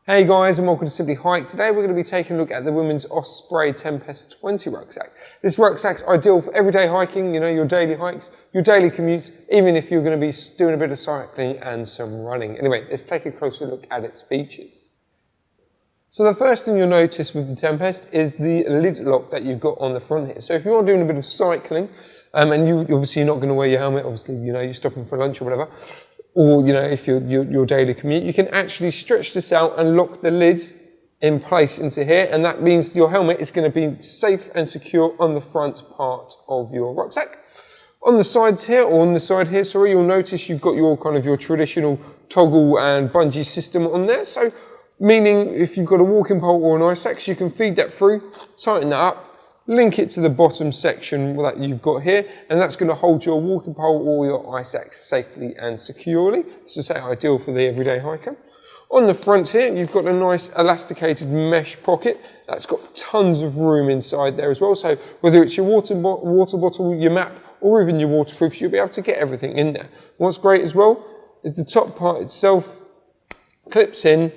Hey guys, and welcome to Simply Hike. Today we're going to be taking a look at the women's Osprey Tempest 20 rucksack. This rucksack's ideal for everyday hiking, your daily hikes, your daily commutes, even if you're going to be doing a bit of cycling and some running. Anyway, let's take a closer look at its features. So the first thing you'll notice with the Tempest is the lid lock that you've got on the front here. So if you are doing a bit of cycling, and you obviously you're not going to wear your helmet, obviously you're stopping for lunch or whatever, or if your daily commute, you can actually stretch this out and lock the lid in place into here, and that means your helmet is going to be safe and secure on the front part of your rucksack. On the sides here, or on the side here, sorry, you'll notice you've got your traditional toggle and bungee system on there. So meaning if you've got a walking pole or an ice axe, you can feed that through, tighten that up, link it to the bottom section that you've got here, and that's going to hold your walking pole or your ice axe safely and securely. So say ideal for the everyday hiker. On the front here, you've got a nice elasticated mesh pocket that's got tons of room inside there as well. So whether it's your water bottle, your map, or even your waterproofs, you'll be able to get everything in there. What's great as well is the top part itself clips in,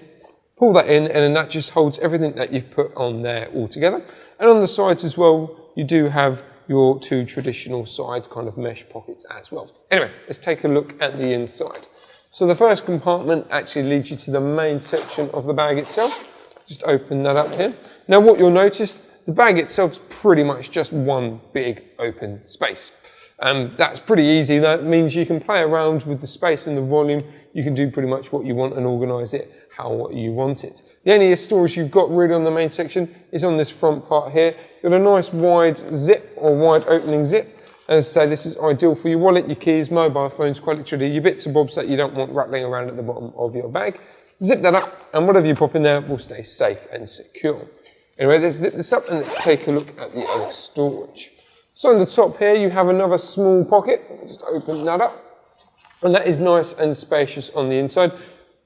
pull that in, and then that just holds everything that you've put on there all together. And on the sides as well, you do have your two traditional side mesh pockets as well. Anyway, let's take a look at the inside. So the first compartment actually leads you to the main section of the bag itself. Just open that up here. Now what you'll notice, the bag itself is pretty much just one big open space. That's pretty easy. That means you can play around with the space and the volume. You can do pretty much what you want and organise it how you want it. The only storage you've got really on the main section is on this front part here. You've got a nice wide zip or wide opening zip. As I say, this is ideal for your wallet, your keys, mobile phones, quite literally your bits and bobs that you don't want rattling around at the bottom of your bag. Zip that up and whatever you pop in there will stay safe and secure. Anyway, let's zip this up and let's take a look at the other storage. So on the top here you have another small pocket. Just open that up. And that is nice and spacious on the inside.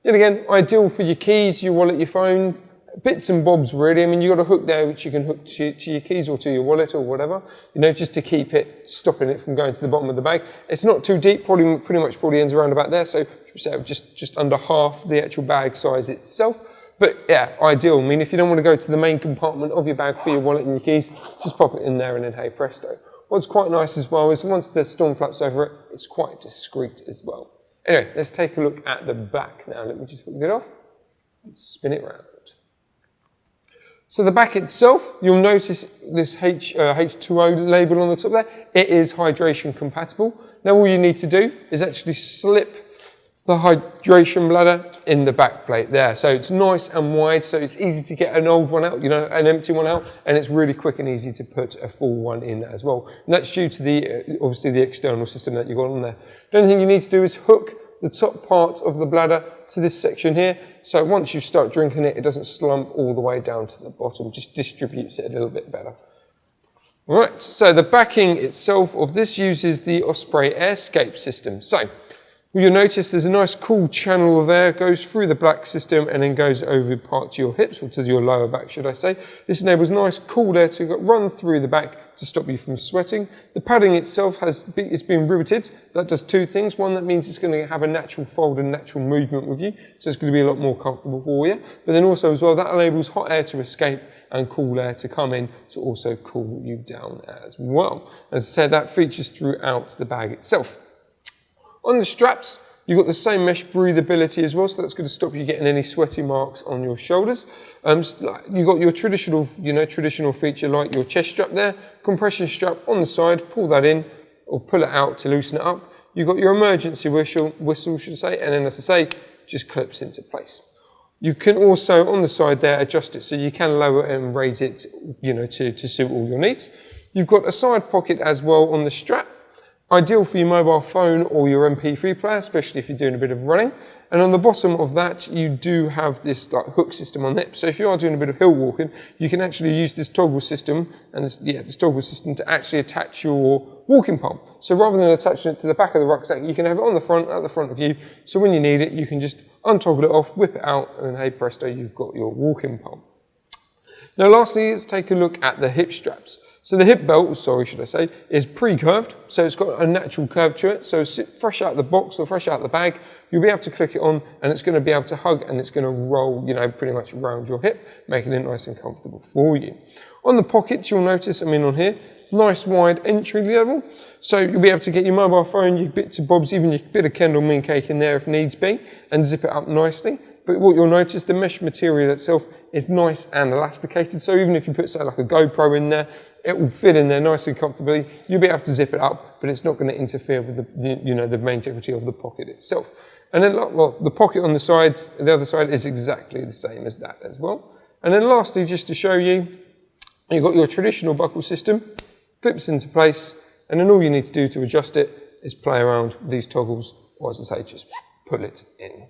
Yet again, ideal for your keys, your wallet, your phone, bits and bobs really. I mean, you've got a hook there which you can hook to your keys or to your wallet or whatever, just to keep it, stopping it from going to the bottom of the bag. It's not too deep, pretty much ends around about there, so just under half the actual bag size itself. But yeah, ideal. I mean, if you don't want to go to the main compartment of your bag for your wallet and your keys, just pop it in there and then hey presto. What's quite nice as well is once the storm flaps over it, it's quite discreet as well. Anyway, let's take a look at the back now. Let me just hook it off and spin it round. So the back itself, you'll notice this H2O label on the top there. It is hydration compatible. Now all you need to do is actually slip the hydration bladder in the back plate there. So it's nice and wide, so it's easy to get an old one out, an empty one out, and it's really quick and easy to put a full one in as well. And that's due to the, obviously the external system that you've got on there. The only thing you need to do is hook the top part of the bladder to this section here. So once you start drinking it, it doesn't slump all the way down to the bottom, just distributes it a little bit better. Right, so the backing itself of this uses the Osprey AirScape system. So you'll notice there's a nice cool channel of air, goes through the back system and then goes over part to your hips, or to your lower back, should I say. This enables nice cool air to run through the back to stop you from sweating. The padding itself it's been riveted. That does two things. One, that means it's going to have a natural fold and natural movement with you, so it's going to be a lot more comfortable for you. But then also as well, that enables hot air to escape and cool air to come in to also cool you down as well. As I said, that features throughout the bag itself. On the straps, you've got the same mesh breathability as well, so that's going to stop you getting any sweaty marks on your shoulders. You've got your traditional feature like your chest strap there, compression strap on the side, pull that in or pull it out to loosen it up. You've got your emergency whistle, should I say, and then as I say, just clips into place. You can also, on the side there, adjust it so you can lower it and raise it, to suit all your needs. You've got a side pocket as well on the strap. Ideal for your mobile phone or your MP3 player, especially if you're doing a bit of running. And on the bottom of that, you do have this hook system on it. So if you are doing a bit of hill walking, you can actually use this toggle system and this toggle system to actually attach your walking pole. So rather than attaching it to the back of the rucksack, you can have it on the front, at the front of you. So when you need it, you can just untoggle it off, whip it out, and then hey presto, you've got your walking pole. Now lastly, let's take a look at the hip straps. So the hip belt, sorry should I say, is pre-curved, so it's got a natural curve to it, so fresh out of the box or fresh out of the bag, you'll be able to click it on and it's going to be able to hug and it's going to roll, you know, pretty much around your hip, making it nice and comfortable for you. On the pockets, you'll notice, I mean on here, nice wide entry level, so you'll be able to get your mobile phone, your bits and bobs, even your bit of Kendall Mean Cake in there if needs be, and zip it up nicely. But what you'll notice, the mesh material itself is nice and elasticated, so even if you put, say, like a GoPro in there, it will fit in there nicely comfortably. You'll be able to zip it up, but it's not going to interfere with the, you know, the main integrity of the pocket itself. And then, well, the pocket on the side, the other side is exactly the same as that as well. And then lastly, just to show you, you've got your traditional buckle system, clips into place, and then all you need to do to adjust it is play around with these toggles, or as I say, just pull it in.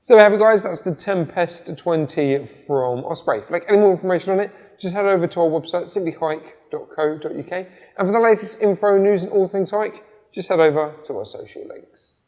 So there we have it, guys, that's the Tempest 20 from Osprey. If you'd like any more information on it, just head over to our website, simplyhike.co.uk. And for the latest info, news and all things hike, just head over to our social links.